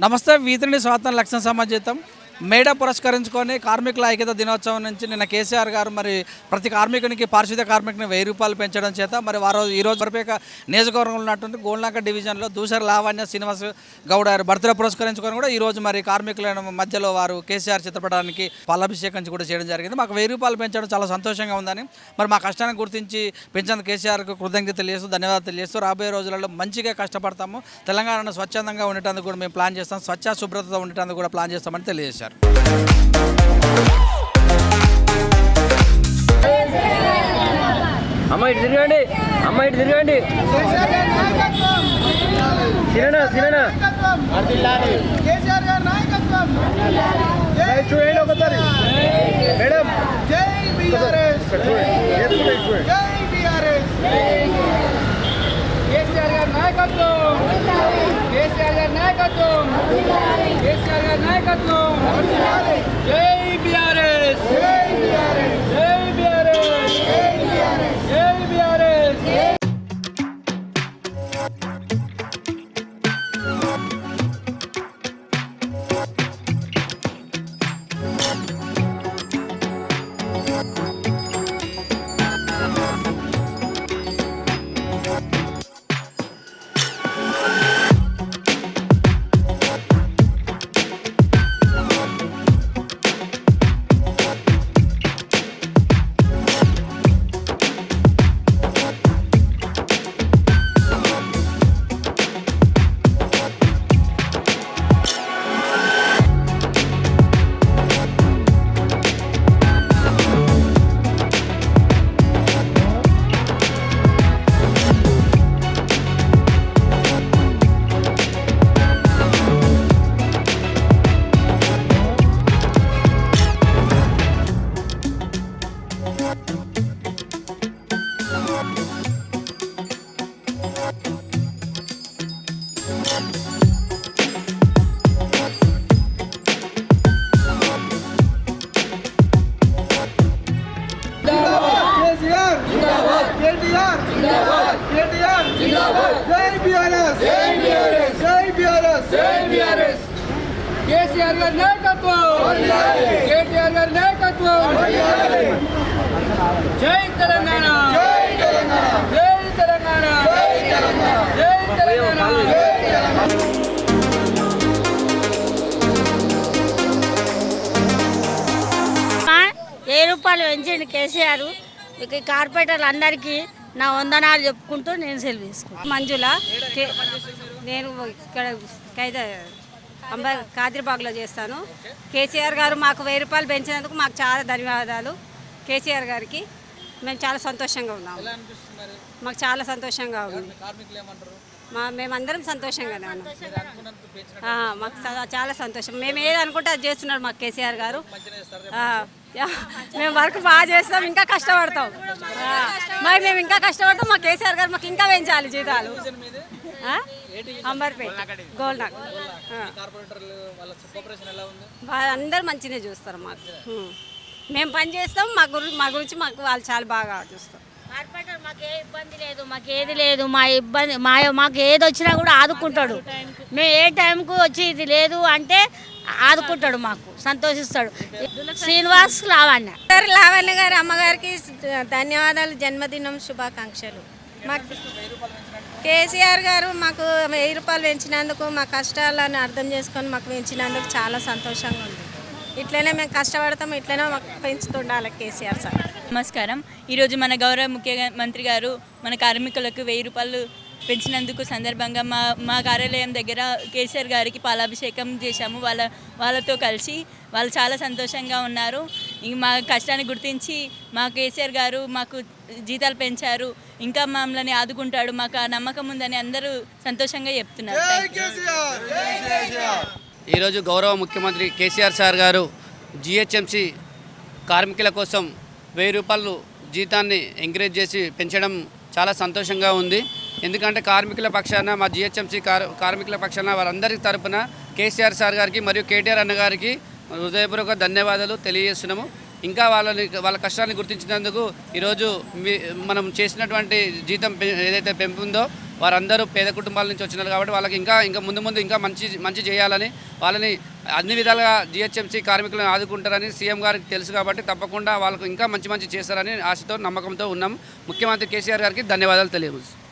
నమస్తే వీతిని స్వాతంత్ర లక్ష్యం సమాజం మేడ పురస్కరించుకొని కార్మికుల ఐక్యత దినోత్సవం నుంచి నిన్న కేసీఆర్ గారు మరి ప్రతి కార్మికునికి పారిశుద్ధ్య కార్మికుని 1000 రూపాయలు పెంచడం చేత మరి వారు ఈరోజు వరపేక నియోజకవర్గంలో ఉన్నటువంటి గోల్నాక డివిజన్లో దూసర లావణ్య శ్రీనివాస్ గౌడ్ గారు బర్త్డే పురస్కరించుకొని కూడా ఈరోజు మరి కార్మికుల మధ్యలో వారు కేసీఆర్ చిత్రపటానికి పాలాభిషేకం కూడా చేయడం జరిగింది. మాకు 1000 రూపాయలు పెంచడం చాలా సంతోషంగా ఉందని మరి మా కష్టాన్ని గుర్తించి పెంచినందుకు కేసీఆర్కు కృతజ్ఞత తెలియజేస్తూ ధన్యవాదాలు తెలియజేస్తూ రాబోయే రోజులలో మంచిగా కష్టపడతాము, తెలంగాణను స్వచ్ఛందంగా ఉండేటందుకు కూడా మేము ప్లాన్ చేస్తాం, స్వచ్ఛ శుభ్రతతో ఉండేటందుకు కూడా ప్లాన్ చేస్తామని తెలియజేశారు. అమ్మ ఇటు తిరగండి, అమ్మ ఇటు తిరగండి. సిరణ చూడండి ఒకసారి మేడం. జై బీఆర్ఎస్, జై బీఆర్ఎస్. కేసీఆర్ గారి నాయకత్వం, కేసీఆర్ గారి నాయకత్వం, కేసీఆర్ గారి నాయకత్వం. జై బీఆర్ఎస్, జై బీఆర్ఎస్, జై బీఆర్ఎస్, జై బీఆర్ఎస్, జై బీఆర్ఎస్. కేసీఆర్ గారి నాయకత్వం, కేటీఆర్ గారి నాయకత్వం. జై తెలంగాణ, జై తెలంగాణ, జై తెలంగాణ, జై తెలంగాణ. 1000 రూపాయలు పెంచండి కేసీఆర్. ఇక కార్పొరేటర్లు అందరికీ నా వందనాలు చెప్పుకుంటూ నేను సెలవు తీసుకుంటాను. మంజుల, నేను ఇక్కడ కాదిరిబాగ్లో చేస్తాను. కేసీఆర్ గారు మాకు 1000 రూపాయలు పెంచినందుకు మాకు చాలా ధన్యవాదాలు. కేసీఆర్ గారికి మేము చాలా సంతోషంగా ఉన్నాము. మాకు చాలా సంతోషంగా ఉంది. మేమందరం సంతోషంగానే ఉన్నాం. మాకు చాలా సంతోషం. మేము ఏది అనుకుంటే అది చేస్తున్నాడు మాకు కేసీఆర్ గారు. మేము వర్క్ బాగా చేస్తాం, ఇంకా కష్టపడతాం. మరి మేము ఇంకా కష్టపడతాం. మా కేసీఆర్ గారు మాకు ఇంకా పెంచాలి జీతాలు. అంబర్పేట, గోల్నాక్. వాళ్ళందరూ మంచిగా చూస్తారు మాకు. మేము పని చేస్తాం, మా గురించి మాకు వాళ్ళు చాలా బాగా చూస్తాం. కార్పొరేటర్ మాకు ఏ ఇబ్బంది లేదు, మాకు ఏది లేదు. మాకు ఏది వచ్చినా కూడా ఆదుకుంటాడు. మేము ఏ టైంకు వచ్చి ఇది లేదు అంటే ఆదుకుంటాడు, మాకు సంతోషిస్తాడు. శ్రీనివాస్ లావణ్య గారి అమ్మగారికి ధన్యవాదాలు, జన్మదినం శుభాకాంక్షలు. మాకు కేసీఆర్ గారు మాకు 1000 రూపాయలు పెంచినందుకు, మా కష్టాలను అర్థం చేసుకొని మాకు పెంచినందుకు చాలా సంతోషంగా ఉంది. ఇట్లనే మేము కష్టపడతాం, ఇట్లనే మాకు పెంచుతుండాలి కేసీఆర్ సార్. నమస్కారం. ఈరోజు మన గౌరవ ముఖ్యమంత్రి గారు మన కార్మికులకు 1000 రూపాయలు పెంచినందుకు సందర్భంగా మా కార్యాలయం దగ్గర కేసీఆర్ గారికి పాలాభిషేకం చేశాము. వాళ్ళతో కలిసి వాళ్ళు చాలా సంతోషంగా ఉన్నారు. మా కష్టాన్ని గుర్తించి మా కేసీఆర్ గారు మాకు జీతాలు పెంచారు, ఇంకా మమ్మల్ని ఆదుకుంటాడు, మాకు ఆ నమ్మకం ఉందని అందరూ సంతోషంగా చెప్తున్నారు. ఈరోజు గౌరవ ముఖ్యమంత్రి కేసీఆర్ సార్ గారు జిహెచ్ఎంసి కార్మికుల కోసం 1000 రూపాయలు జీతాన్ని ఎంకరేజ్ చేసి పెంచడం చాలా సంతోషంగా ఉంది. ఎందుకంటే కార్మికుల పక్షాన, మా జిహెచ్ఎంసి కార్మికుల పక్షాన వారందరి తరపున కేసీఆర్ సార్ గారికి మరియు కేటీఆర్ అన్న గారికి హృదయపూర్వక ధన్యవాదాలు తెలియజేస్తున్నాము. ఇంకా వాళ్ళ కష్టాన్ని గుర్తించినందుకు ఈరోజు మనం చేసినటువంటి జీతం ఏదైతే పెంపు ఉందో వారందరూ పేద కుటుంబాల నుంచి వచ్చినారు కాబట్టి వాళ్ళకి ఇంకా ముందు ఇంకా మంచి చేయాలని, వాళ్ళని అన్ని విధాలుగా జిహెచ్ఎంసీ కార్మికులను ఆదుకుంటారని సీఎం గారికి తెలుసు కాబట్టి తప్పకుండా వాళ్ళకు ఇంకా మంచి చేస్తారని ఆశతో నమ్మకంతో ఉన్నాం. ముఖ్యమంత్రి కేసీఆర్ గారికి ధన్యవాదాలు తెలియజేస్తున్నాం.